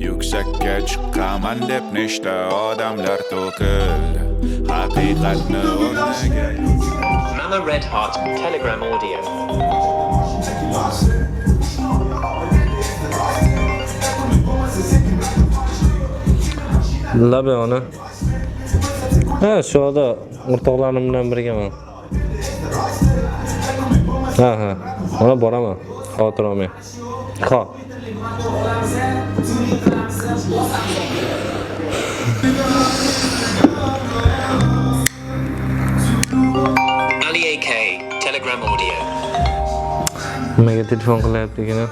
Yuksakka chiqaman deb nechta odamlar to'kildi. Haqiqatni o'rnagan Mama Red Heart Telegram Audio. Labi ona. Ha, shu yerda o'rtoqlarim bilan birgaman. Ha. Ona boraman. Xavotir olmang. Xo'p. Ali AK Telegram Audio. Nimaga telefon qilyapti-ku?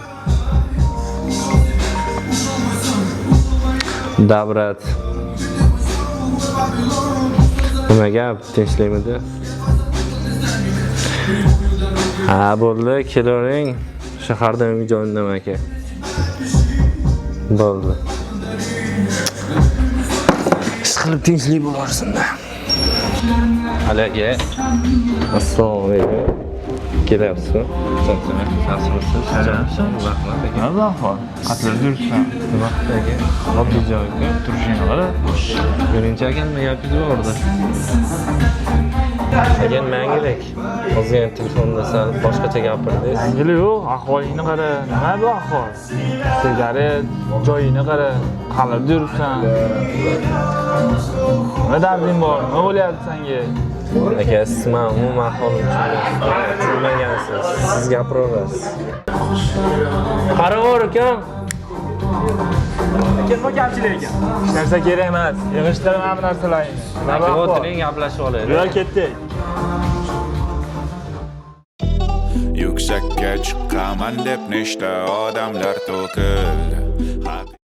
Davrat. Nima gap? Tinchlikmidi? Ha, bo'ldi, kelavering. Shaharda uy joyimdan aka. Bo'ldi. Ishqilib tinchlik bo'larsin-da. Aka. Assalomu alaykum. Kelyapsizmi? Yaxshimisiz? Rahmat aka. Nima ahvol? Qatlar yuribsan? Nima aka? Oddiy joyga turishingni qara. Birinchi aka nima gapingiz bor orada? Aka menga kerak. Hozir telefonda sal boshqacha gapirdingiz. Yangilik yo'q, ahvolingni qara. Nima bu ahvol? Sigaret, joyingni qara. Qalarda yuribsan? Nima darding bor? Nima bo'lyapti senga? Aka, siz men umuman ahvolimni tushunmagansiz. Siz gapiraverasiz. Qaravor ukam. Aka, nima kamchilik ekan? Hech narsa kerak emas. Yig'ishtirma ham narsalarni. Aka, o'tiring, gaplashib olaylik. Yo'l ketdik. yuksakka chiqaman deb nechta odamlar to'kildi.